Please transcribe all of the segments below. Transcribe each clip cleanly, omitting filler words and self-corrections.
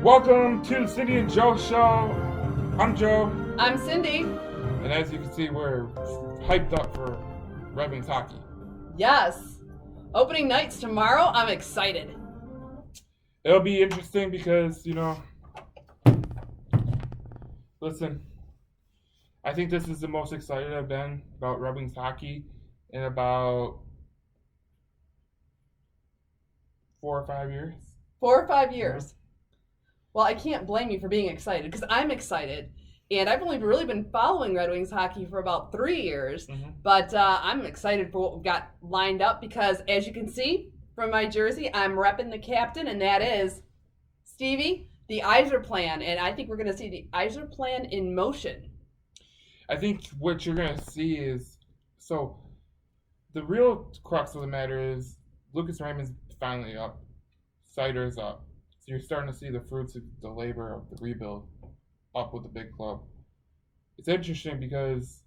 Welcome to the Cindy and Joe Show. I'm Joe. I'm Cindy. And as you can see, we're hyped up for Red Wings hockey. Yes. Opening night's tomorrow. I'm excited. It'll be interesting because, listen, I think this is the most excited I've been about Red Wings hockey in about 4 or 5 years. 4 or 5 years. Yeah. Well, I can't blame you for being excited because I'm excited. And I've only really been following Red Wings hockey for about 3 years. Mm-hmm. But I'm excited for what we've got lined up because, as you can see from my jersey, I'm repping the captain, and that is Stevie, the Iser plan. And I think we're going to see the Iser plan in motion. I think what you're going to see is, so the real crux of the matter is Lucas Raymond's finally up. Seider's up. So you're starting to see the fruits of the labor of the rebuild up with the big club. It's interesting because,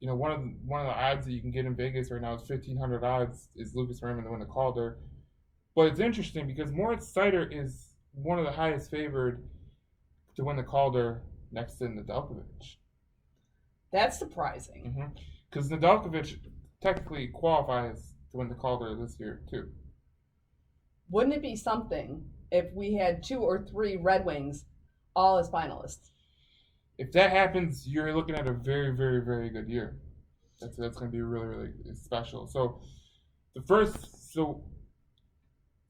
one of the odds that you can get in Vegas right now is 1,500 odds is Lucas Raymond to win the Calder. But it's interesting because Moritz Seider is one of the highest favored to win the Calder next to Nedeljkovic. That's surprising. Because Nedeljkovic technically qualifies to win the Calder this year too. Wouldn't it be something if we had 2 or 3 Red Wings all as finalists? If that happens, you're looking at a very, very, very good year. That's going to be really, really special. So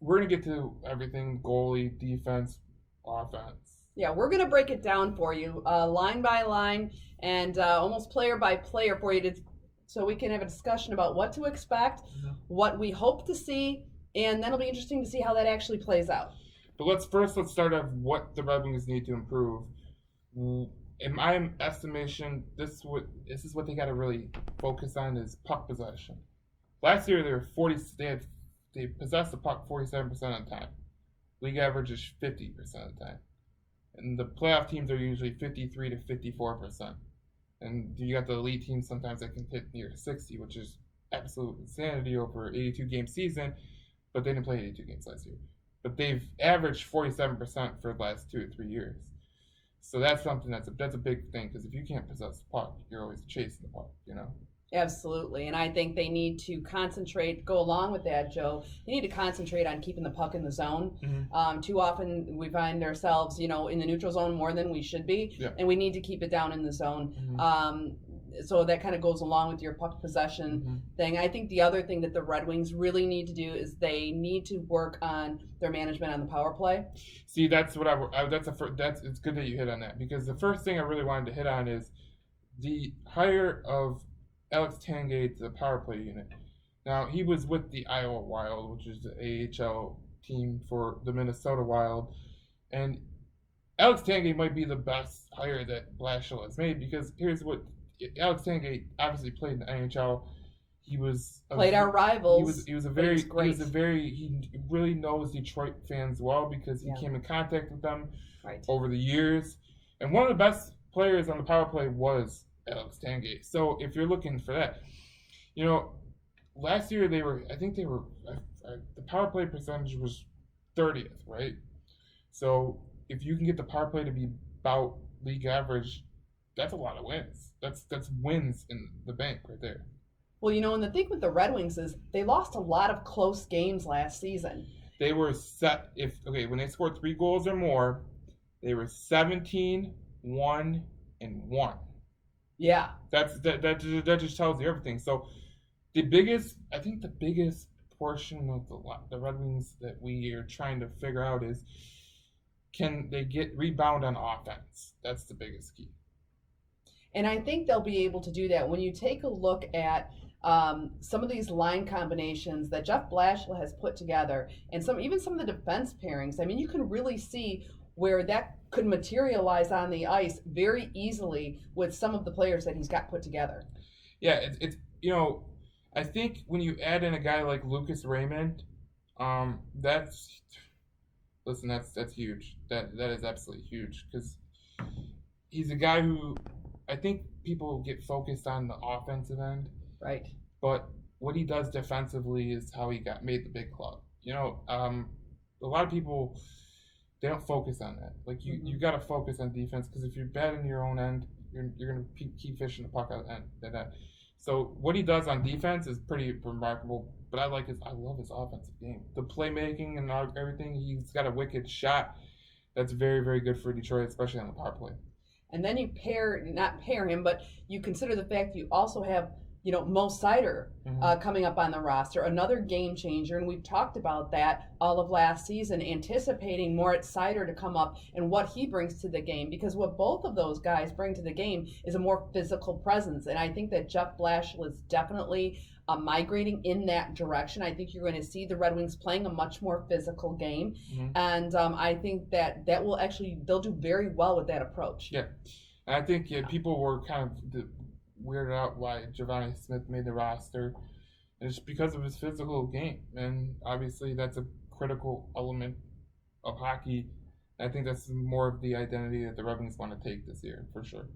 we're going to get to everything: goalie, defense, offense. Yeah, we're going to break it down for you, line by line, and almost player by player for you, so we can have a discussion about what to expect, what we hope to see, and then it'll be interesting to see how that actually plays out. But let's start off what the Red Wings need to improve. In my estimation, this is what they got to really focus on is puck possession. Last year they possessed the puck 47% of the time. League average is 50% of the time, and the playoff teams are usually 53 to 54%. And you got the elite teams sometimes that can hit near 60, which is absolute insanity over 82 game season. But they didn't play 82 games last year. But they've averaged 47% for the last 2 or 3 years. So that's something that's a big thing, because if you can't possess the puck, you're always chasing the puck, Absolutely. And I think they need to go along with that, Joe. They need to concentrate on keeping the puck in the zone. Too often we find ourselves, in the neutral zone more than we should be. Yeah. And we need to keep it down in the zone. So that kind of goes along with your puck possession thing. I think the other thing that the Red Wings really need to do is they need to work on their management on the power play. See, that's what it's good that you hit on that, because the first thing I really wanted to hit on is the hire of Alex Tangay to the power play unit. Now, he was with the Iowa Wild, which is the AHL team for the Minnesota Wild, and Alex Tangay might be the best hire that Blashill has made, because here's what Alex Tangay obviously played in the NHL. He played our rivals. He really knows Detroit fans well because he came in contact with them over the years. And one of the best players on the power play was Alex Tangay. So if you're looking for that, last year the power play percentage was 30th, right? So if you can get the power play to be about league average, that's a lot of wins. That's wins in the bank right there. Well, and the thing with the Red Wings is they lost a lot of close games last season. They were when they scored 3 goals or more, they were 17-1-1. Yeah. That just tells you everything. So the biggest portion of the Red Wings that we are trying to figure out is, can they rebound on offense? That's the biggest key. And I think they'll be able to do that. When you take a look at some of these line combinations that Jeff Blashill has put together, and even some of the defense pairings, I mean, you can really see where that could materialize on the ice very easily with some of the players that he's got put together. Yeah, it's I think when you add in a guy like Lucas Raymond, that's huge. That is absolutely huge, because he's a guy who, I think people get focused on the offensive end. Right. But what he does defensively is how he made the big club. A lot of people they don't focus on that. Like you got to focus on defense, because if you're bad in your own end, you're going to keep fishing the puck out at that. So what he does on defense is pretty remarkable. But I love his offensive game, the playmaking and everything. He's got a wicked shot that's very, very good for Detroit, especially on the power play. And then you not pair him, but you consider the fact that you also have, Mo Seider coming up on the roster, another game changer. And we've talked about that all of last season, anticipating more at Seider to come up and what he brings to the game. Because what both of those guys bring to the game is a more physical presence. And I think that Jeff Blashill is definitely migrating in that direction. I think you're going to see the Red Wings playing a much more physical game. And I think that will they'll do very well with that approach. Yeah. And I think people were kind of weirded out why Giovanni Smith made the roster. And it's because of his physical game. And obviously that's a critical element of hockey. I think that's more of the identity that the Red Wings want to take this year, for sure.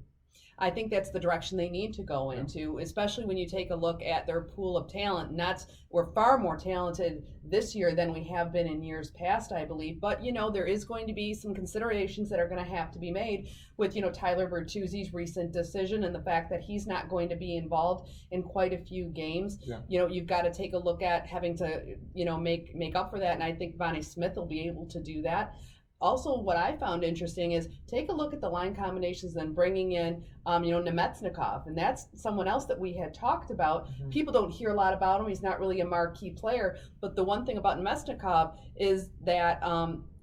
I think that's the direction they need to go into, especially when you take a look at their pool of talent. And we're far more talented this year than we have been in years past, I believe. But, there is going to be some considerations that are going to have to be made with, Tyler Bertuzzi's recent decision and the fact that he's not going to be involved in quite a few games. Yeah. You've got to take a look at having to, make up for that. And I think Giovanni Smith will be able to do that. Also, what I found interesting is take a look at the line combinations and bringing in, Nemetsnikov. And that's someone else that we had talked about. People don't hear a lot about him. He's not really a marquee player. But the one thing about Nemetsnikov is that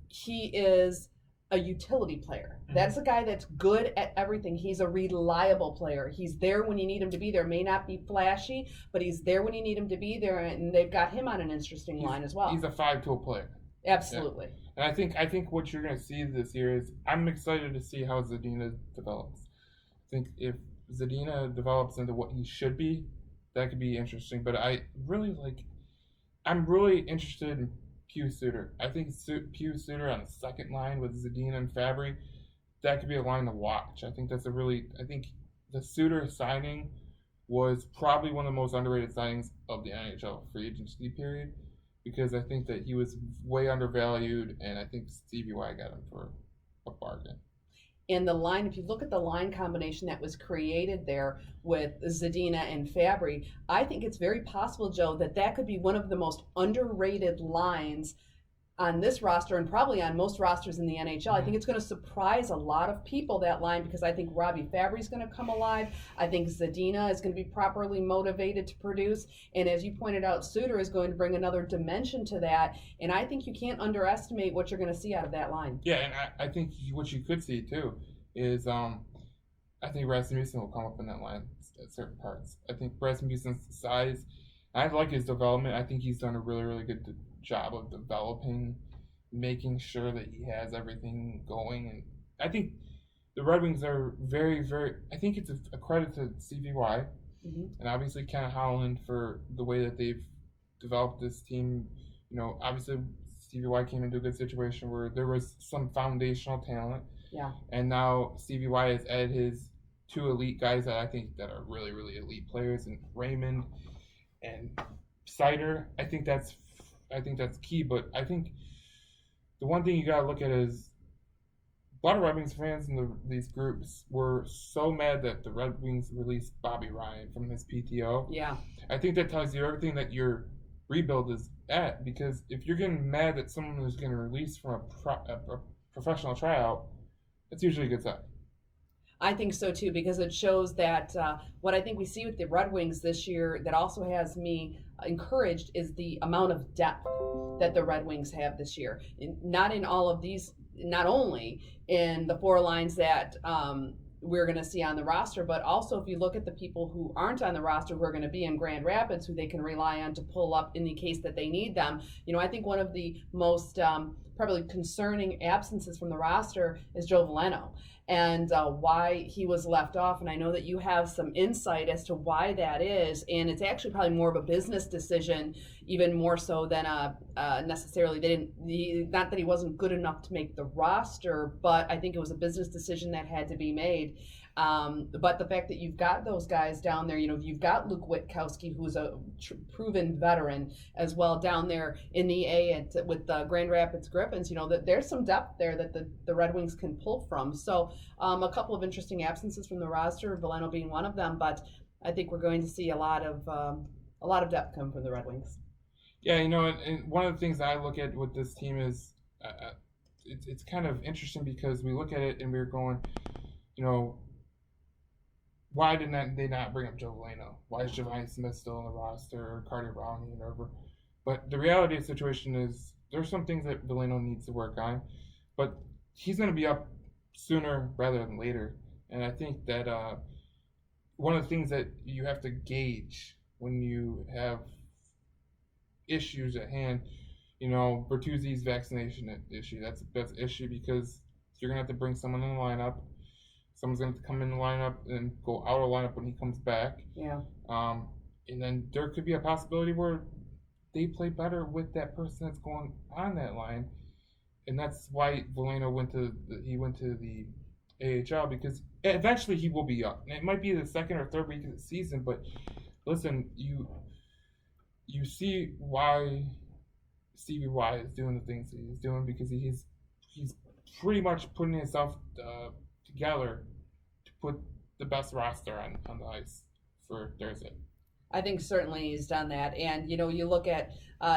he is a utility player. That's a guy that's good at everything. He's a reliable player. He's there when you need him to be there. May not be flashy, but he's there when you need him to be there. And they've got him on an interesting line as well. He's a 5-tool player. Absolutely. Yeah. And I think what you're going to see this year is I'm excited to see how Zadina develops. I think if Zadina develops into what he should be, that could be interesting. But I'm really interested in Pew Suter. I think Pew Suter on the second line with Zadina and Fabry, that could be a line to watch. I think the Suter signing was probably one of the most underrated signings of the NHL free agency period, because I think that he was way undervalued, and I think Stevie Y got him for a bargain. In the line, if you look at the line combination that was created there with Zadina and Fabry, I think it's very possible, Joe, that could be one of the most underrated lines on this roster and probably on most rosters in the NHL. I think it's going to surprise a lot of people, that line, because I think Robbie Fabry is going to come alive. I think Zadina is going to be properly motivated to produce. And as you pointed out, Suter is going to bring another dimension to that. And I think you can't underestimate what you're going to see out of that line. Yeah, and I think what you could see, too, is I think Rasmussen will come up in that line at certain parts. I think Rasmussen's size, I like his development. I think he's done a really, really good job of developing, making sure that he has everything going. And I think the Red Wings are very, very, I think it's a credit to CVY and obviously Ken Holland for the way that they've developed this team. Obviously CVY came into a good situation where there was some foundational talent. Yeah. And now CVY has added his 2 elite guys that I think that are really, really elite players, and Raymond and Seider. I think that's key. But I think the one thing you gotta look at is a lot of Red Wings fans in these groups were so mad that the Red Wings released Bobby Ryan from his PTO. Yeah. I think that tells you everything that your rebuild is at, because if you're getting mad that someone is getting released from a professional tryout, that's usually a good sign. I think so too, because it shows that what I think we see with the Red Wings this year that also has me encouraged is the amount of depth that the Red Wings have this year. Not in all of these, not only in the 4 lines that we're going to see on the roster, but also if you look at the people who aren't on the roster who are going to be in Grand Rapids, who they can rely on to pull up in the case that they need them. I think one of the most probably concerning absences from the roster is Joe Veleno, and why he was left off. And I know that you have some insight as to why that is, and it's actually probably more of a business decision, even more so than necessarily not that he wasn't good enough to make the roster, but I think it was a business decision that had to be made. But the fact that you've got those guys down there, you've got Luke Witkowski, who's a proven veteran as well down there in the A with the Grand Rapids Griffins, that there's some depth there that the Red Wings can pull from. So a couple of interesting absences from the roster, Veleno being one of them, but I think we're going to see a lot of depth come from the Red Wings. Yeah, and one of the things I look at with this team is it's kind of interesting because we look at it and we're going, why did they not bring up Joe Veleno? Why is Giovanni Smith still on the roster, or Carter Brownie, and whatever? But the reality of the situation is there's some things that Veleno needs to work on, but he's going to be up sooner rather than later. And I think that one of the things that you have to gauge when you have issues at hand, Bertuzzi's vaccination issue, that's an issue because you're going to have to bring someone in the lineup. Someone's going to come in the lineup and go out of the lineup when he comes back. Yeah. And then there could be a possibility where they play better with that person that's going on that line. And that's why Veleno went to the AHL, because eventually he will be up. And it might be the second or third week of the season, but listen, you see why Stevie Y is doing the things that he's doing, because he's pretty much putting himself together to put the best roster on the ice for Thursday. I think certainly he's done that. And, you look at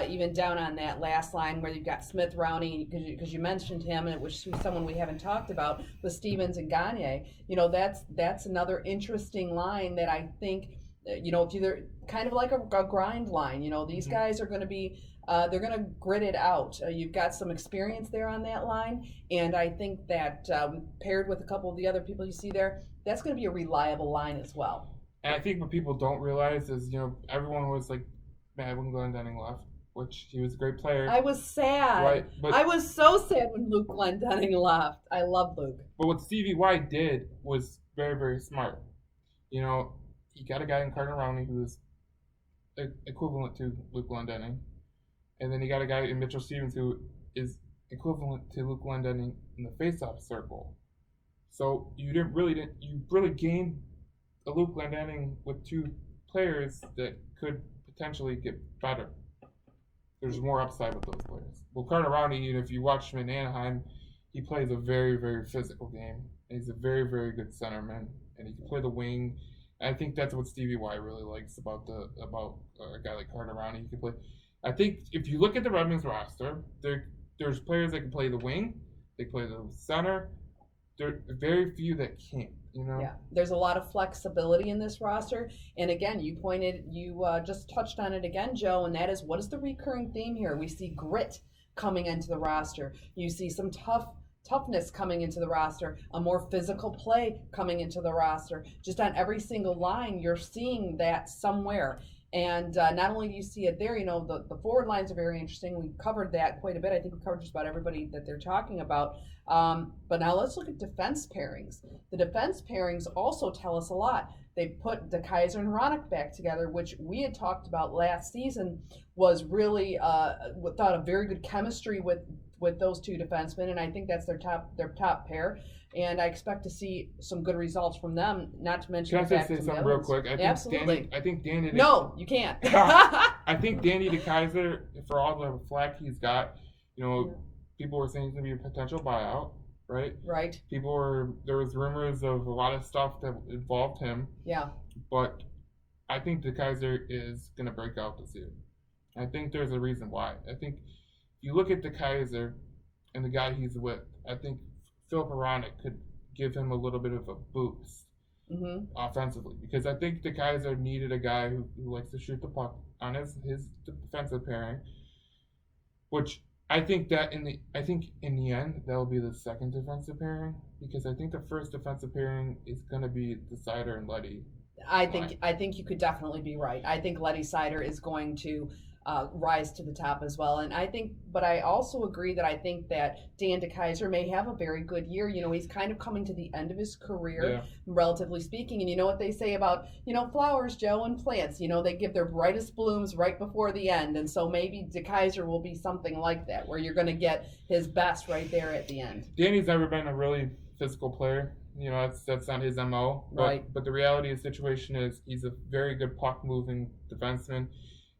even down on that last line where you've got Smith, Rowney, because you mentioned him, and which was someone we haven't talked about, with Stevens and Gagne. That's another interesting line that I think, it's either kind of like a grind line. These guys are going to be, they're going to grit it out. You've got some experience there on that line, and I think that paired with a couple of the other people you see there, that's going to be a reliable line as well. And I think what people don't realize is, everyone was like mad when Glendening left, which he was a great player. I was sad. Right, but I was so sad when Luke Glendening left. I love Luke. But what Stevie Y did was very, very smart. He got a guy in Carter Rowney who is equivalent to Luke Glendening. And then he got a guy in Mitchell Stevens who is equivalent to Luke Glendening in the faceoff circle. So you really gained a Luke Glendening with two players that could potentially get better. There's more upside with those players. Well, Carter Rowney, if you watch him in Anaheim, he plays a very, very physical game. And he's a very, very good centerman, and he can play the wing. And I think that's what Stevie Y really likes about a guy like Carter Rowney. He can play. I think if you look at the Red Wings roster, there's players that can play the wing, they play the center. There are very few that can't. Yeah, there's a lot of flexibility in this roster, and again, you just touched on it again, Joe, and that is, what is the recurring theme here? We see grit coming into the roster. You see some toughness coming into the roster, a more physical play coming into the roster. Just on every single line, you're seeing that somewhere. And not only do you see it there, the forward lines are very interesting. We covered that quite a bit. I think we covered just about everybody that they're talking about. But now let's look at defense pairings. The defense pairings also tell us a lot. They put DeKaiser and Hronek back together, which we had talked about last season was really thought of very good chemistry with those two defensemen, and I think that's their top pair. And I expect to see some good results from them. Not to mention, can I say something real quick? Absolutely. I think Danny. No, you can't. I think Danny DeKaiser, for all the flack he's got, people were saying he's gonna be a potential buyout, right? Right. There was rumors of a lot of stuff that involved him. Yeah. But I think DeKaiser is gonna break out this year. I think there's a reason why. I think if you look at DeKaiser and the guy he's with, I think Philip Hronek could give him a little bit of a boost offensively, because I think DeKaiser needed a guy who likes to shoot the puck on his defensive pairing, which I think in the end that'll be the second defensive pairing, because I think the first defensive pairing is going to be the Seider and Leddy. I think you could definitely be right. I think Letty Seider is going to rise to the top as well. And but I also agree that I think that Dan DeKaiser may have a very good year. He's kind of coming to the end of his career, relatively speaking. And you know what they say about, flowers, Joe, and plants, they give their brightest blooms right before the end. And so maybe DeKaiser will be something like that, where you're going to get his best right there at the end. Danny's never been a really physical player. You know, that's not his MO. Right. But the reality of the situation is he's a very good puck moving defenseman,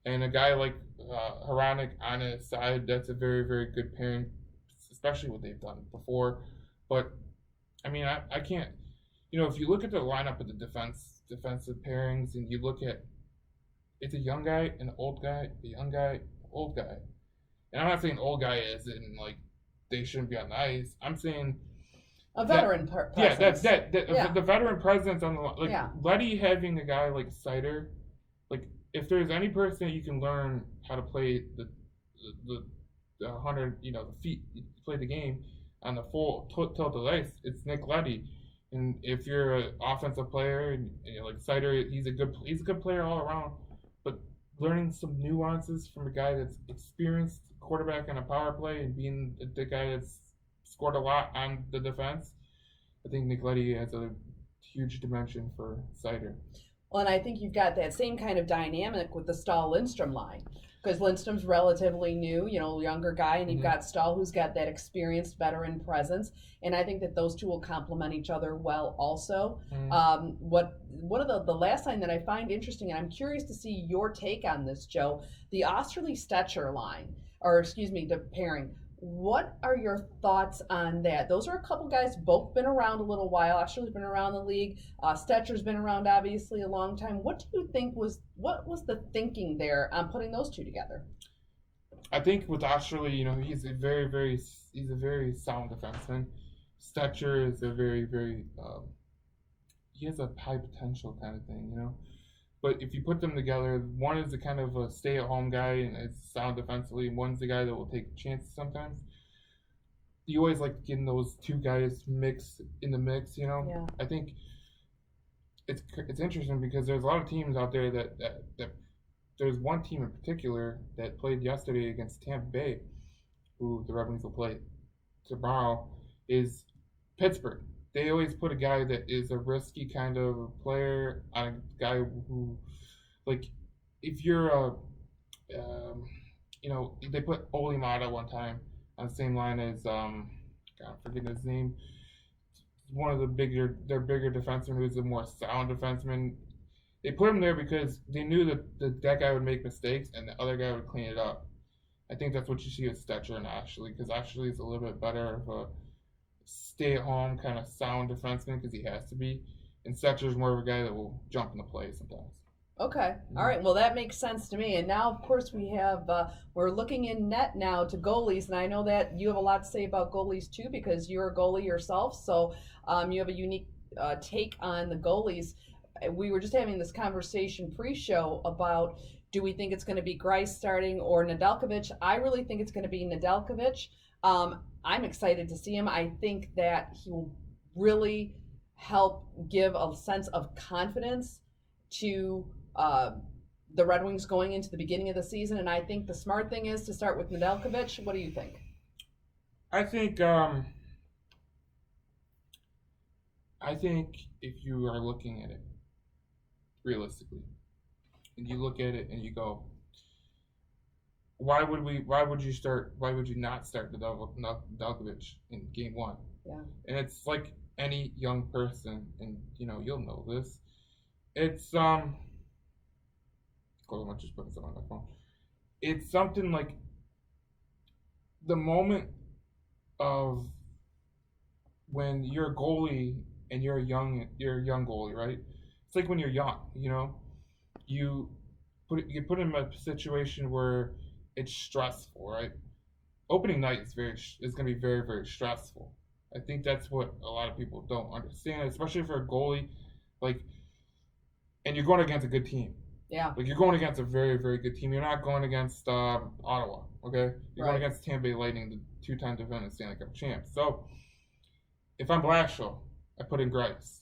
and a guy like Hronek on his side, that's a very, very good pairing, especially what they've done before. But I mean, I can't. You know, if you look at the lineup of the defensive pairings, and you look at, it's a young guy, an old guy, a young guy, old guy. And I'm not saying old guy is in like they shouldn't be on the ice. I'm saying a veteran presence. The veteran presence on the like Letty having a guy like Sider, like if there's any person you can learn how to play the 100 the feet play the game on the full tilted ice, it's Nick Letty. And if you're an offensive player and like Sider, he's a good player all around. But learning some nuances from a guy that's experienced quarterback on a power play and being the guy that's scored a lot on the defense, I think Nick Letty has a huge dimension for Sider. Well, and I think you've got that same kind of dynamic with the Stahl-Lindstrom line. Because Lindstrom's relatively new, younger guy, and you've got Stahl, who's got that experienced veteran presence, and I think that those two will complement each other well. Also, one of the last line that I find interesting, and I'm curious to see your take on this, Joe, the Osterley-Stetcher line, the pairing. What are your thoughts on that? Those are a couple guys, both been around a little while. Osterley's been around the league. Stetcher's been around, obviously, a long time. What do you think what was the thinking there on putting those two together? I think with Osterley, he's a very sound defenseman. Stetcher is a very, very, he has a high potential kind of thing, But if you put them together, one is a kind of a stay-at-home guy and is sound defensively, and one's the guy that will take chances sometimes. You always like getting those two guys mixed in the mix, Yeah. I think it's interesting because there's a lot of teams out there that there's one team in particular that played yesterday against Tampa Bay, who the Red Wings will play tomorrow, is Pittsburgh. They always put a guy that is a risky kind of player on a guy who, like, if you're they put Oli Mata one time on the same line as I'm forgetting his name. One of their bigger defensemen who's a more sound defenseman. They put him there because they knew that guy would make mistakes and the other guy would clean it up. I think that's what you see with Stetcher and Ashley, because Ashley is a little bit better of a stay-at-home kind of sound defenseman because he has to be, and Stetcher's more of a guy that will jump in the play sometimes. Okay. All right. Well, that makes sense to me. And now, of course, we're looking in net now to goalies, and I know that you have a lot to say about goalies too because you're a goalie yourself. So you have a unique take on the goalies. We were just having this conversation pre-show about, do we think it's going to be Greiss starting or Nedeljkovic? I really think it's going to be Nedeljkovic. I'm excited to see him. I think that he will really help give a sense of confidence to the Red Wings going into the beginning of the season. And I think the smart thing is to start with Nedeljkovic. What do you think? I think if you are looking at it realistically, and you look at it and you go, why would you not start Nedeljkovic in game one? Yeah. And it's like any young person, and you'll know this. It's I'm just putting something on my phone. It's something like the moment of when you're a goalie and you're a young goalie, right? It's like when you're young, you put in a situation where it's stressful, right? Opening night is going to be very, very stressful. I think that's what a lot of people don't understand, especially for a goalie, and you're going against a good team. Yeah. Like you're going against a very, very good team. You're not going against Ottawa, okay? You're going against Tampa Bay Lightning, the two-time defending Stanley Cup champs. So if I'm Blashill, I put in Greiss.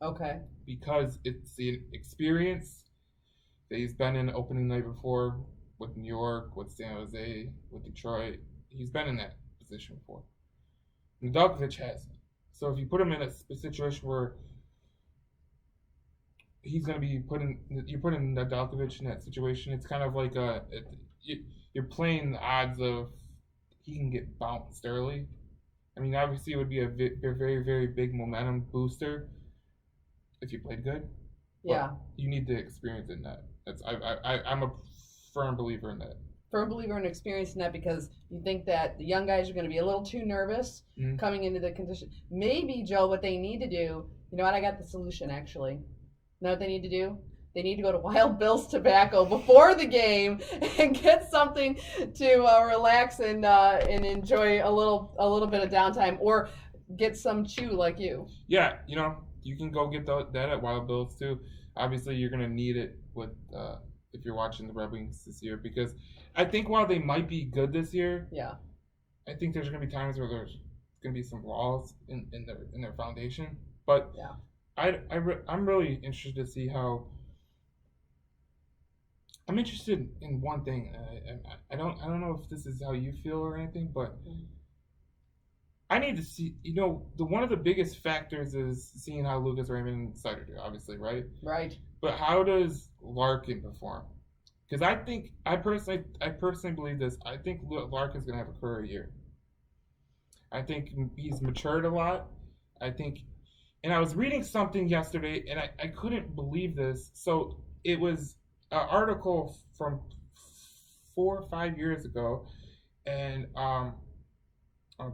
Okay. Because it's the experience that he's been in opening night before with New York, with San Jose, with Detroit. He's been in that position before. Nedeljkovic hasn't. So if you put him in a situation where he's going to be you're putting Nedeljkovic in that situation, it's kind of like you're playing the odds of he can get bounced early. I mean, obviously, it would be a very, very big momentum booster if you played good. Yeah. You need to experience in that. I'm a firm believer in that. Firm believer in experience in that because you think that the young guys are going to be a little too nervous coming into the condition. Maybe, Joe, what they need to do, you know what? I got the solution, actually. You know what they need to do? They need to go to Wild Bill's Tobacco before the game and get something to relax and enjoy a little bit of downtime, or get some chew like you. Yeah, you can go get that at Wild Bill's too. Obviously, you're gonna need it with if you're watching the Red Wings this year, because I think while they might be good this year, I think there's gonna be times where there's gonna be some flaws in their foundation. But I'm really interested to see how. I'm interested in one thing. I don't know if this is how you feel or anything, but I need to see. One of the biggest factors is seeing how Lucas Raymond and Sutter do. Obviously, right? Right. But how does Larkin perform? Because I personally believe this. I think Larkin's gonna have a career year. I think he's matured a lot. And I was reading something yesterday, and I couldn't believe this. So it was an article from 4 or 5 years ago, and I'll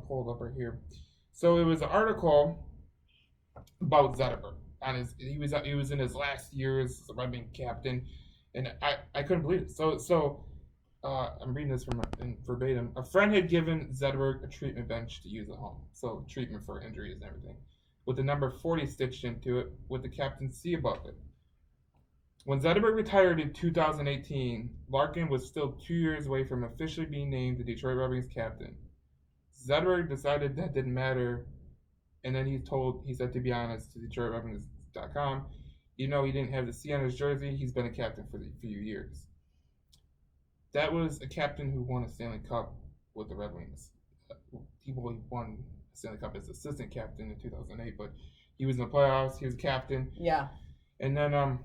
pull it up right here. So it was an article about Zetterberg. He was in his last year as a Red Wing captain, and I couldn't believe it. So I'm reading this from verbatim. A friend had given Zetterberg a treatment bench to use at home, so treatment for injuries and everything, with the number 40 stitched into it, with the captain's C above it. When Zetterberg retired in 2018, Larkin was still 2 years away from officially being named the Detroit Red Wings captain. Zetterberg decided that didn't matter, and then he said, to be honest, to DetroitRedWings.com, he didn't have the C on his jersey, he's been a captain for a few years. That was a captain who won a Stanley Cup with the Red Wings. He won a Stanley Cup as assistant captain in 2008, but he was in the playoffs, he was a captain. Yeah. And then,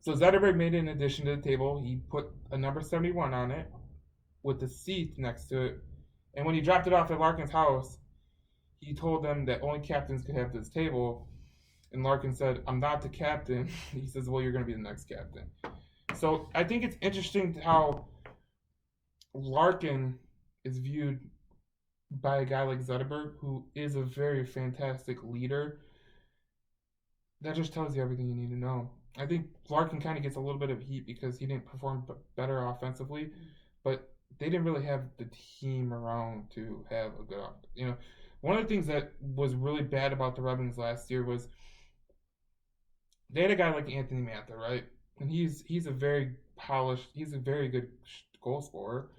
so Zetterberg made an addition to the table. He put a number 71 on it with the C next to it. And when he dropped it off at Larkin's house, he told them that only captains could have this table. And Larkin said, "I'm not the captain." He says, "Well, you're going to be the next captain." So I think it's interesting how Larkin is viewed by a guy like Zetterberg, who is a very fantastic leader. That just tells you everything you need to know. I think Larkin kind of gets a little bit of heat because he didn't perform better offensively, but they didn't really have the team around to have a good one of the things that was really bad about the Red Wings last year was they had a guy like Anthony Mantha, right? And he's a very polished, he's a very good goal scorer,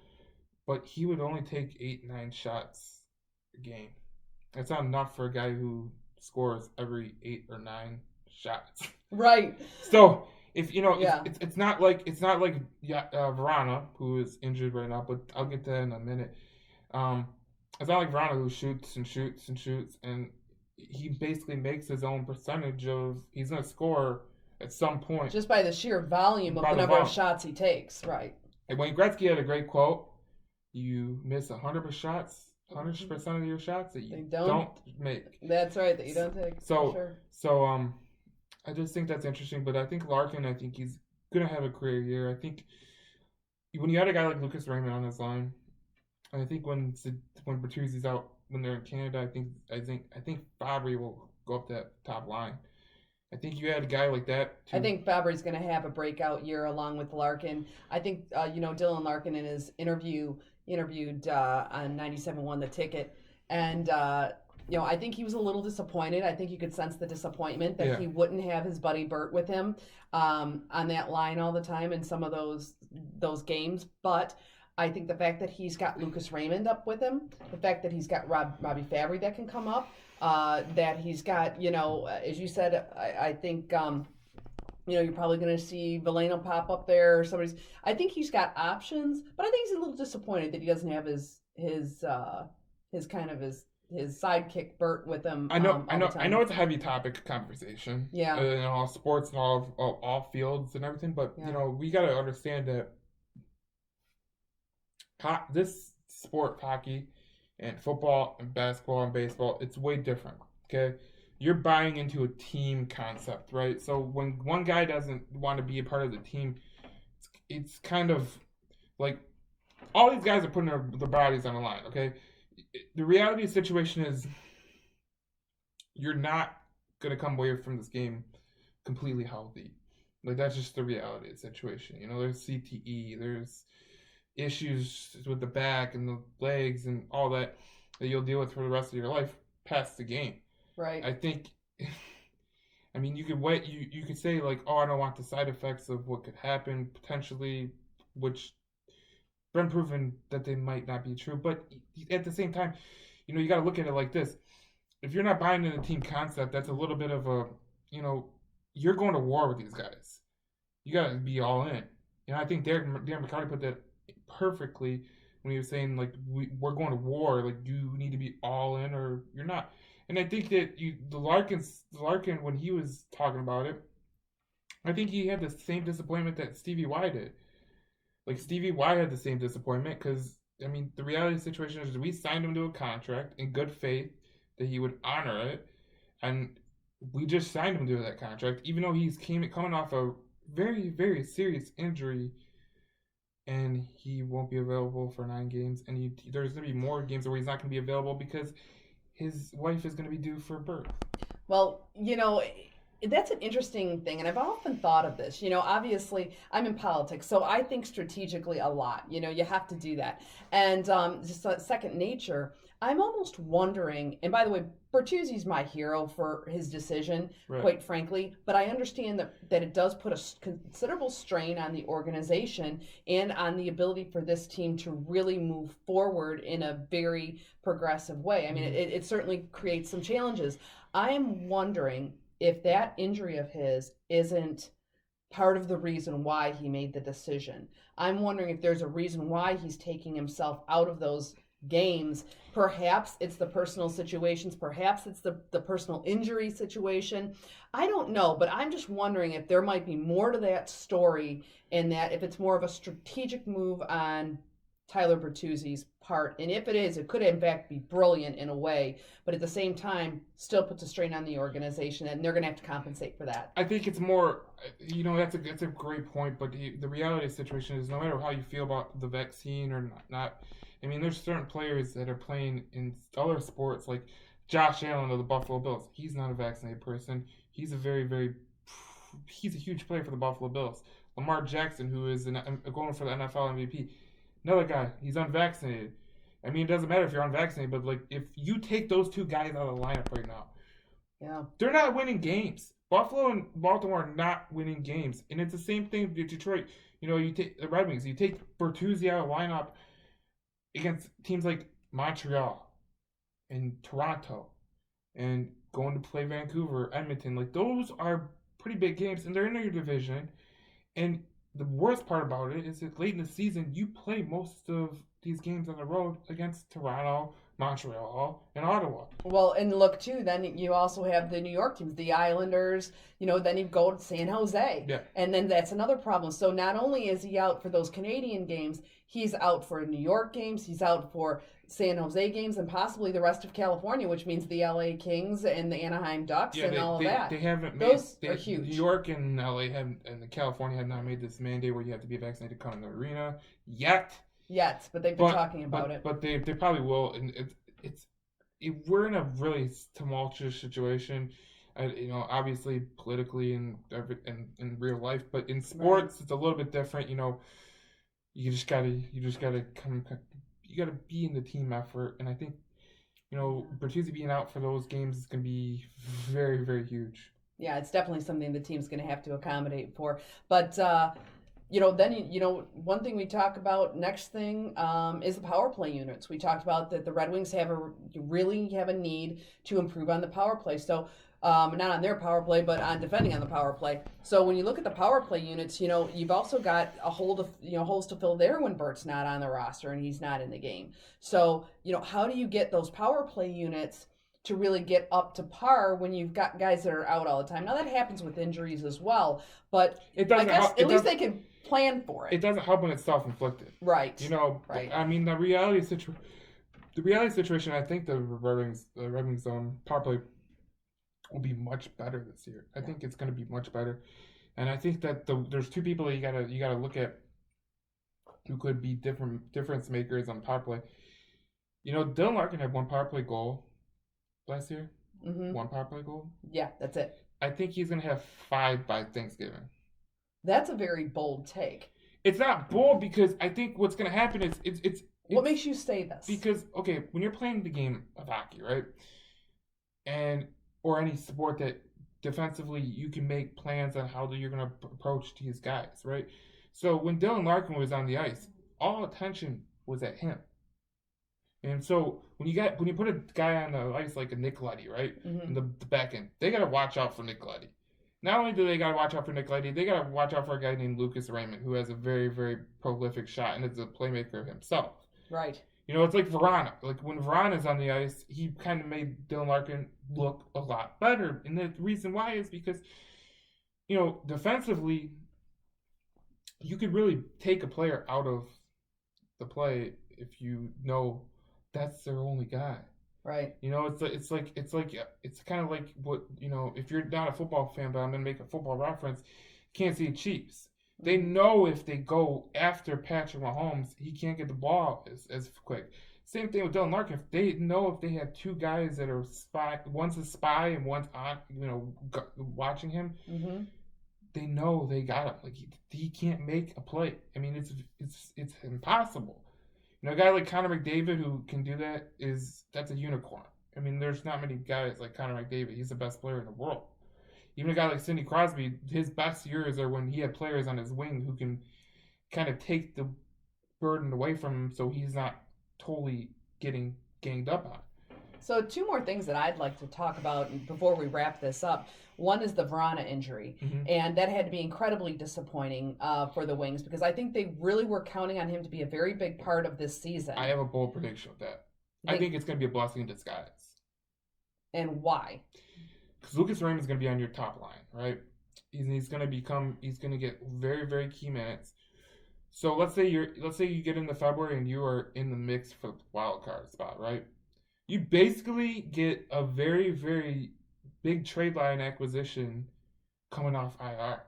but he would only take 8-9 shots a game. That's not enough for a guy who scores every 8 or 9 shots. Right. So if it's not like Verana, who is injured right now, but I'll get to that in a minute. It's not like Verana, who shoots and shoots and shoots, and he basically makes his own percentage of he's gonna score at some point just by the sheer volume of the number of shots he takes. Right. And Wayne Gretzky had a great quote: "You miss 100% shots, 100% of your shots that you don't make." That's right, that you don't take. So I just think that's interesting. But I think Larkin, he's gonna have a career year. I think when you had a guy like Lucas Raymond on his line, and I think when Bertuzzi's out, when they're in Canada, I think Fabry will go up that top line. I think you had a guy like that too. I think Fabry's going to have a breakout year along with Larkin. I think Dylan Larkin in his interviewed on 97.1 The Ticket, and I think he was a little disappointed. I think you could sense the disappointment that he wouldn't have his buddy Bert with him on that line all the time in some of those games. But I think the fact that he's got Lucas Raymond up with him, the fact that he's got Robbie Fabry that can come up, that he's got, as you said, I think, you're probably going to see Veleno pop up there. I think he's got options, but I think he's a little disappointed that he doesn't have his sidekick Bert with him. I know it's a heavy topic conversation. Yeah. In all sports and all fields and everything, but we got to understand that this sport, hockey, and football and basketball and baseball, it's way different. Okay, you're buying into a team concept, right? So when one guy doesn't want to be a part of the team, it's kind of like all these guys are putting their bodies on the line. Okay, the reality of the situation is you're not gonna come away from this game completely healthy. Like that's just the reality of the situation. You know, there's CTE, there's issues with the back and the legs and all that you'll deal with for the rest of your life past the game. Right. I think. I mean, you could wait. You could say like, "Oh, I don't want the side effects of what could happen potentially," which been proven that they might not be true. But at the same time, you know, you got to look at it like this: if you're not buying into the team concept, that's a little bit of a, you know, you're going to war with these guys. You got to be all in. And I think Darren McCarty put that perfectly when he was saying like we're going to war. Like you need to be all in or you're not. And I think that Larkin when he was talking about it, I think he had the same disappointment that Stevie Y did. Like Stevie Y had the same disappointment because I mean the reality of the situation is we signed him to a contract in good faith that he would honor it, and we just signed him to that contract even though he's coming off a very very serious injury, and he won't be available for 9 games, and there's gonna be more games where he's not gonna be available because his wife is going to be due for birth. Well, you know, that's an interesting thing. And I've often thought of this. You know, obviously, I'm in politics, so I think strategically a lot. You know, you have to do that. And just second nature, I'm almost wondering, and by the way, Bertuzzi's my hero for his decision, right, quite frankly, but I understand that it does put a considerable strain on the organization and on the ability for this team to really move forward in a very progressive way. I mean, it certainly creates some challenges. I am wondering if that injury of his isn't part of the reason why he made the decision. I'm wondering if there's a reason why he's taking himself out of those games. Perhaps it's the personal situations, perhaps it's the personal injury situation. I don't know, but I'm just wondering if there might be more to that story, and that if it's more of a strategic move on Tyler Bertuzzi's part, and if it is, it could in fact be brilliant in a way, but at the same time still puts a strain on the organization, and they're going to have to compensate for that. I think it's more, you know, that's a great point, but the reality of the situation is no matter how you feel about the vaccine or not, I mean, there's certain players that are playing in other sports, like Josh Allen of the Buffalo Bills. He's not a vaccinated person. He's he's a huge player for the Buffalo Bills. Lamar Jackson, who is going for the NFL MVP, another guy, he's unvaccinated. I mean, it doesn't matter if you're unvaccinated, but like if you take those two guys out of the lineup right now, yeah, they're not winning games. Buffalo and Baltimore are not winning games, and it's the same thing with Detroit. You know, you take the Red Wings, you take Bertuzzi out of the lineup against teams like Montreal and Toronto and going to play Vancouver, Edmonton. Like, those are pretty big games, and they're in your division. And the worst part about it is that late in the season, you play most of these games on the road against Toronto, Montreal, and Ottawa. Well, and look, too, then you also have the New York teams, the Islanders, you know, then you go to San Jose. Yeah. And then that's another problem. So not only is he out for those Canadian games, he's out for New York games, he's out for San Jose games, and possibly the rest of California, which means the LA Kings and the Anaheim Ducks all of that. They haven't those are huge. New York and LA and California have not made this mandate where you have to be vaccinated to come in the arena yet. But they've been talking about it. But they probably will, and we're in a really tumultuous situation. You know, obviously politically and in real life, but in sports It's a little bit different. You know, you just gotta be in the team effort, and I think, you know, Bertuzzi being out for those games is gonna be very very huge. Yeah, it's definitely something the team's gonna have to accommodate for, but. You know, then, you know, one thing we talk about, next thing, is the power play units. We talked about that the Red Wings really have a need to improve on the power play. So, not on their power play, but on defending on the power play. So when you look at the power play units, you know, you've also got holes to fill there when Bert's not on the roster and he's not in the game. So, you know, how do you get those power play units to really get up to par when you've got guys that are out all the time? Now that happens with injuries as well, but I guess at least they can plan for it. It doesn't help when it's self-inflicted. Right. You know, right. I mean, the reality situation, The reality situation, I think the Red Wings zone power play will be much better this year. I think it's going to be much better, and I think that there's two people that you gotta look at who could be difference makers on power play. Dylan Larkin had one power play goal last year. Mm-hmm. One power play goal. Yeah, that's it. I think he's going to have 5 by Thanksgiving. That's a very bold take. It's not bold because I think what's going to happen is it's what makes you say this? Because when you're playing the game of hockey, right, or any sport that defensively you can make plans on how you're going to approach these guys, right? So when Dylan Larkin was on the ice, all attention was at him. And so when you put a guy on the ice like a Nick Leddy, right, in the back end, they got to watch out for Nick Leddy. Not only do they got to watch out for Nick Leddy, they got to watch out for a guy named Lucas Raymond, who has a very, very prolific shot and is a playmaker himself. Right. It's like Verana. Like when Verana's on the ice, he kind of made Dylan Larkin look a lot better. And the reason why is because, defensively, you could really take a player out of the play if you know that's their only guy. Right. It's kind of like what, if you're not a football fan, but I'm going to make a football reference, Kansas City Chiefs. They know if they go after Patrick Mahomes, he can't get the ball as quick. Same thing with Dylan Larkin. If they know if they have two guys that are one's a spy and one's on, watching him, they know they got him. Like he can't make a play. I mean, it's impossible. A guy like Connor McDavid who can do that's a unicorn. I mean, there's not many guys like Connor McDavid. He's the best player in the world. Even a guy like Sidney Crosby, his best years are when he had players on his wing who can kind of take the burden away from him so he's not totally getting ganged up on. So 2 more things that I'd like to talk about before we wrap this up. One is the Verana injury, and that had to be incredibly disappointing for the Wings because I think they really were counting on him to be a very big part of this season. I have a bold prediction of that. I think it's going to be a blessing in disguise. And why? Because Lucas Raymond's going to be on your top line, right? He's going to get very, very key minutes. So let's say you get into February and you are in the mix for the wild card spot, right? You basically get a very, very big trade line acquisition coming off IR.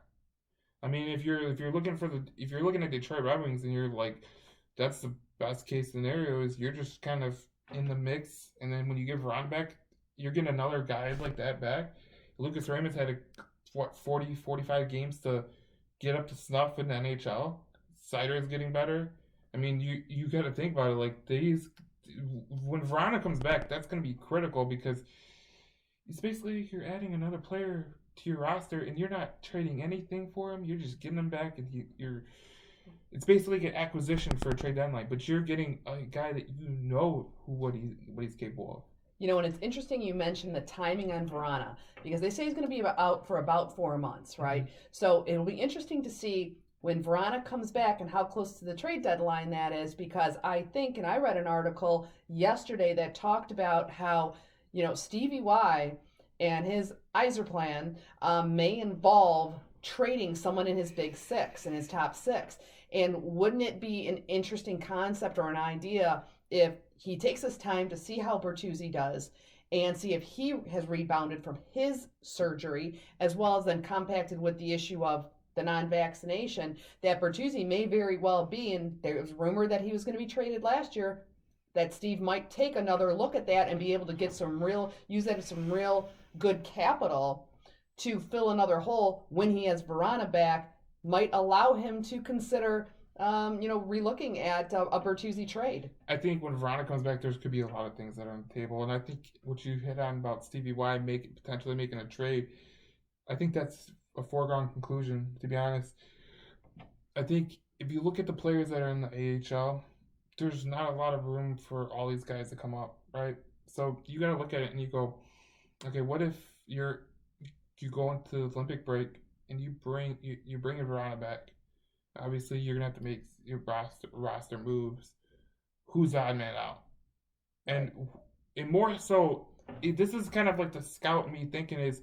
I mean, if you're looking at Detroit Red Wings and you're like, that's the best case scenario is you're just kind of in the mix, and then when you get Veron back, you're getting another guy like that back. Lucas Raymond's had 40, 45 games to get up to snuff in the NHL. Sider is getting better. I mean, you got to think about it like when Verana comes back, that's going to be critical because it's basically you're adding another player to your roster and you're not trading anything for him. You're just getting him back, and it's basically an acquisition for a trade deadline. But you're getting a guy that what he's capable of. And it's interesting you mentioned the timing on Verana because they say he's going to be out for about 4 months, right? So it'll be interesting to see when Verana comes back and how close to the trade deadline that is, because I think, and I read an article yesterday that talked about how, Stevie Y and his Iser plan may involve trading someone in his big 6, in his top 6. And wouldn't it be an interesting concept or an idea if he takes his time to see how Bertuzzi does and see if he has rebounded from his surgery, as well as then compacted with the issue of the non-vaccination, that Bertuzzi may very well be, and there was rumor that he was going to be traded last year, that Steve might take another look at that and be able to use that as some real good capital to fill another hole when he has Verana back, might allow him to consider relooking at a Bertuzzi trade. I think when Verana comes back, there could be a lot of things that are on the table, and I think what you hit on about Stevie Y potentially making a trade, I think that's a foregone conclusion, to be honest. I think if you look at the players that are in the AHL, there's not a lot of room for all these guys to come up, right? So you got to look at it and you go, okay, what if you go into the Olympic break and you bring Verana back? Obviously, you're gonna have to make your roster moves. Who's the odd man out? And more so, this is kind of like the scout me thinking is,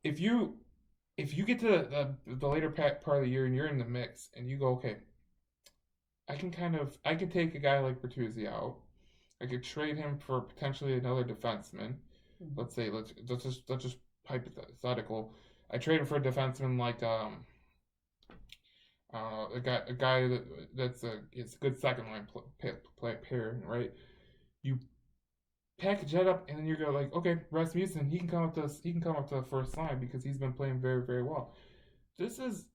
if you get to the later part of the year and you're in the mix and you go, okay, I can take a guy like Bertuzzi out. I could trade him for potentially another defenseman. Let's say let's just hypothetical. I trade him for a defenseman like a guy that's it's a good second line pairing, right? You package that up, and then you go like, okay, Rasmussen, he can come up to the first line because he's been playing very, very well. This is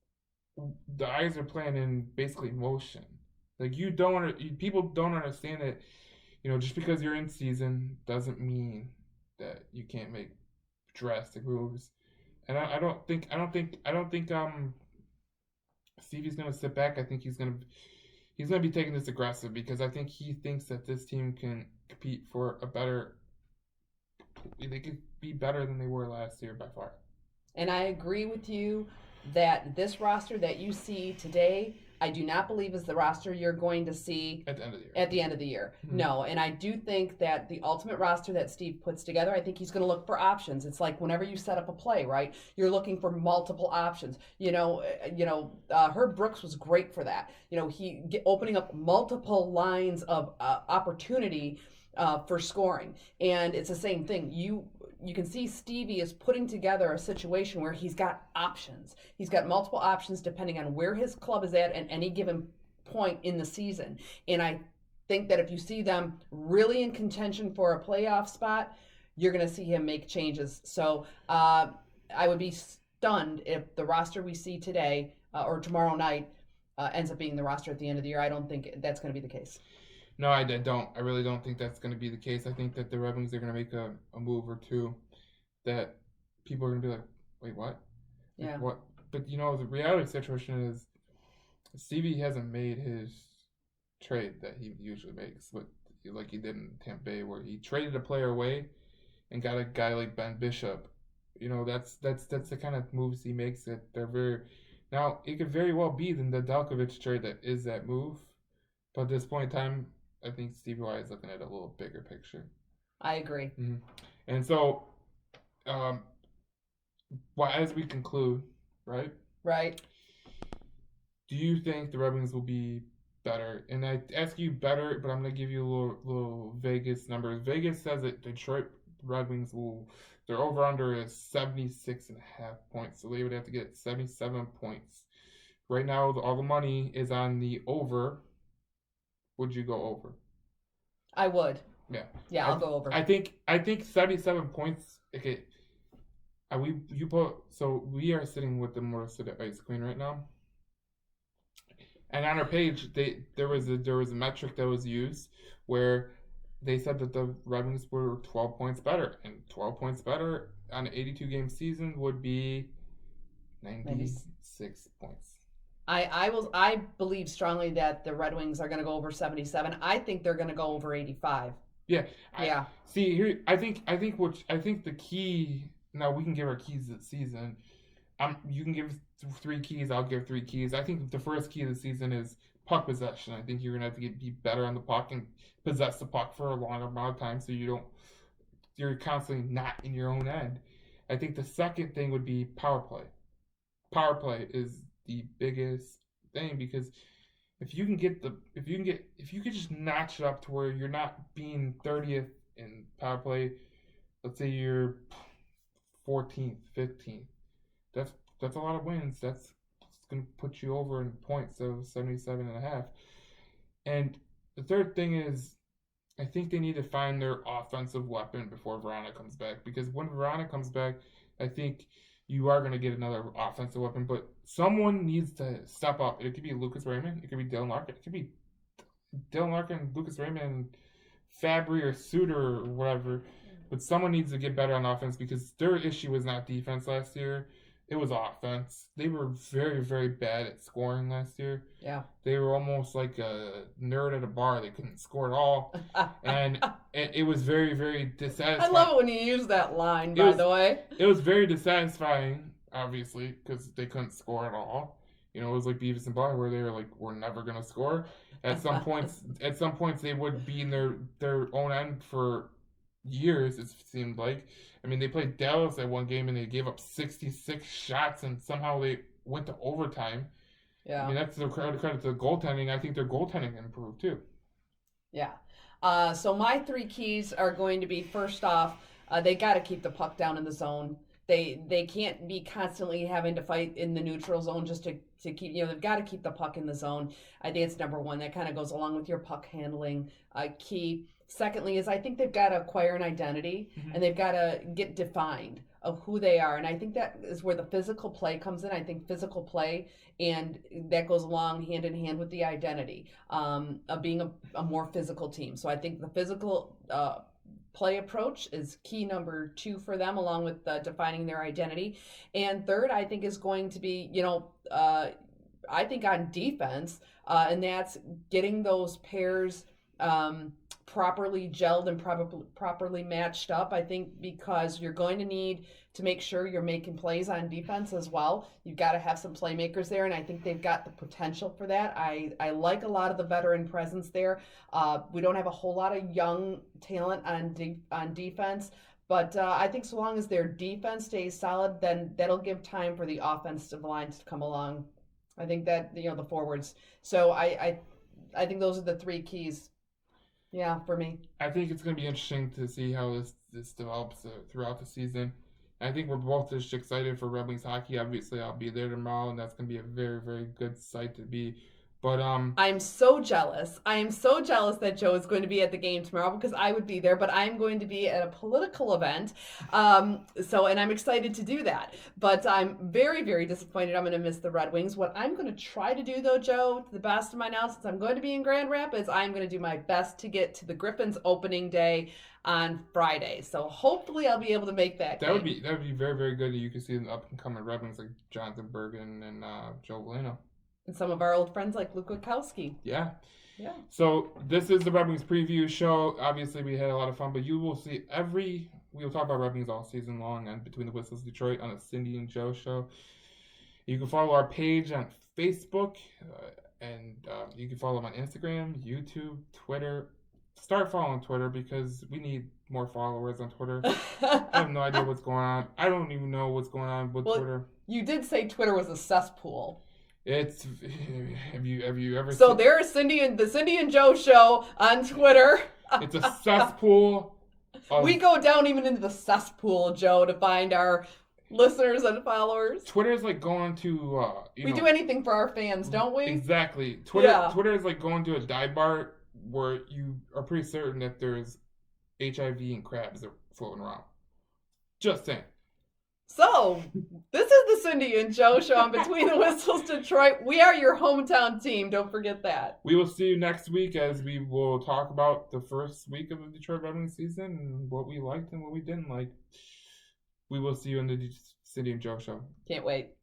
the eyes are playing in basically motion. Like people don't understand that, just because you're in season doesn't mean that you can't make drastic moves. And I don't think Stevie's gonna sit back. I think he's gonna be taking this aggressive because I think he thinks that this team can compete for a better. They could be better than they were last year by far. And I agree with you that this roster that you see today, I do not believe is the roster you're going to see at the end of the year. Mm-hmm. No, and I do think that the ultimate roster that Steve puts together, I think he's going to look for options. It's like whenever you set up a play, right? You're looking for multiple options. Herb Brooks was great for that. Opening up multiple lines of opportunity for scoring, and it's the same thing. You can see Stevie is putting together a situation where he's got options. He's got multiple options depending on where his club is at any given point in the season. And I think that if you see them really in contention for a playoff spot, you're going to see him make changes. So I would be stunned if the roster we see today or tomorrow night ends up being the roster at the end of the year. I don't think that's going to be the case. No, I don't. I really don't think that's going to be the case. I think that the Red Wings are going to make a move or two that people are going to be like, wait, what? Yeah. Like, what? But, the reality situation is Stevie hasn't made his trade that he usually makes, like he did in Tampa Bay, where he traded a player away and got a guy like Ben Bishop. That's the kind of moves he makes that they're very... Now, it could very well be the Nedeljkovic trade that is that move, but at this point in time, I think Stevie Y is looking at a little bigger picture. I agree. Mm-hmm. And so, as we conclude, right? Right. Do you think the Red Wings will be better? And I ask you better, but I'm going to give you a little Vegas numbers. Vegas says that Detroit Red Wings their over-under is 76.5 points. So they would have to get 77 points. Right now, all the money is on the over. Would you go over? I would. Yeah. Yeah, I'll go over. I think 77 points. Okay. We are sitting with the Motor City Ice Queen right now. And on our page, there was a metric that was used where they said that the Red Wings were 12 points better, and 12 points better on an 82-game season would be 96 points. I believe strongly that the Red Wings are going to go over 77. I think they're going to go over 85. Yeah. See here. I think the key. Now we can give our keys this season. You can give 3 keys. I'll give 3 keys. I think the first key of the season is puck possession. I think you're gonna have to be better on the puck and possess the puck for a long amount of time, so you're constantly not in your own end. I think the second thing would be power play. Power play is the biggest thing because if you could just notch it up to where you're not being 30th in power play, let's say you're 14th, 15th, that's a lot of wins. That's going to put you over in points of 77.5. And the third thing is, I think they need to find their offensive weapon before Verona comes back, because when Verona comes back, I think you are going to get another offensive weapon, but someone needs to step up. It could be Lucas Raymond. It could be Dylan Larkin. It could be Dylan Larkin, Lucas Raymond, Fabry, or Suter, or whatever. But someone needs to get better on offense because their issue was not defense last year. It was offense. They were very, very bad at scoring last year. Yeah. They were almost like a nerd at a bar. They couldn't score at all. And it was very, very dissatisfying. I love it when you use that line, by the way. It was very dissatisfying, obviously, because they couldn't score at all. It was like Beavis and Butthead, where they were like, we're never going to score. At some points, they would be in their own end for years, it seemed like. I mean, they played Dallas at one game and they gave up 66 shots and somehow they went to overtime. Yeah. I mean, that's the credit to the goaltending. I think their goaltending improved too. Yeah. So my 3 keys are going to be, first off, they got to keep the puck down in the zone. They can't be constantly having to fight in the neutral zone just to keep, they've got to keep the puck in the zone. I think it's number 1. That kind of goes along with your puck handling key. Secondly is I think they've got to acquire an identity, and they've got to get defined of who they are. And I think that is where the physical play comes in. I think physical play, and that goes along hand in hand with the identity of being a more physical team. So I think the physical play approach is key number 2 for them, along with defining their identity. And third, I think, is going to be, I think on defense, and that's getting those pairs properly gelled and properly matched up. I think because you're going to need to make sure you're making plays on defense as well. You've got to have some playmakers there, and I think they've got the potential for that. I like a lot of the veteran presence there. We don't have a whole lot of young talent on defense, but I think so long as their defense stays solid, then that'll give time for the offensive lines to come along. I think that, the forwards. So I think those are the 3 keys. Yeah, for me. I think it's going to be interesting to see how this develops throughout the season. I think we're both just excited for Red Wings hockey. Obviously, I'll be there tomorrow, and that's going to be a very, very good sight to be. But I'm so jealous. I am so jealous that Joe is going to be at the game tomorrow, because I would be there, but I'm going to be at a political event. And I'm excited to do that. But I'm very, very disappointed I'm going to miss the Red Wings. What I'm going to try to do, though, Joe, to the best of my knowledge, since I'm going to be in Grand Rapids, I'm going to do my best to get to the Griffins opening day on Friday. So hopefully I'll be able to make that. That would be very, very good. You can see the up and coming Red Wings like Jonathan Bergen and Joe Galeno. And some of our old friends like Luke Witkowski. Yeah. Yeah. So this is the Red Wings preview show. Obviously, we had a lot of fun, but you will see we will talk about Red Wings all season long on Between the Whistles Detroit on the Cindy and Joe show. You can follow our page on Facebook, and you can follow them on Instagram, YouTube, Twitter. Start following Twitter, because we need more followers on Twitter. I have no idea what's going on. I don't even know what's going on with Twitter. You did say Twitter was a cesspool. It's have you ever So there's the Cindy and Joe show on Twitter. It's a cesspool. We go down even into the cesspool, Joe, to find our listeners and followers. Twitter is like going to we do anything for our fans, don't we? Exactly. Twitter is like going to a dive bar where you are pretty certain that there's HIV and crabs that are floating around. Just saying. So, this is the Cindy and Joe show on Between the Whistles Detroit. We are your hometown team. Don't forget that. We will see you next week, as we will talk about the first week of the Detroit Red Wings season and what we liked and what we didn't like. We will see you in the Cindy and Joe show. Can't wait.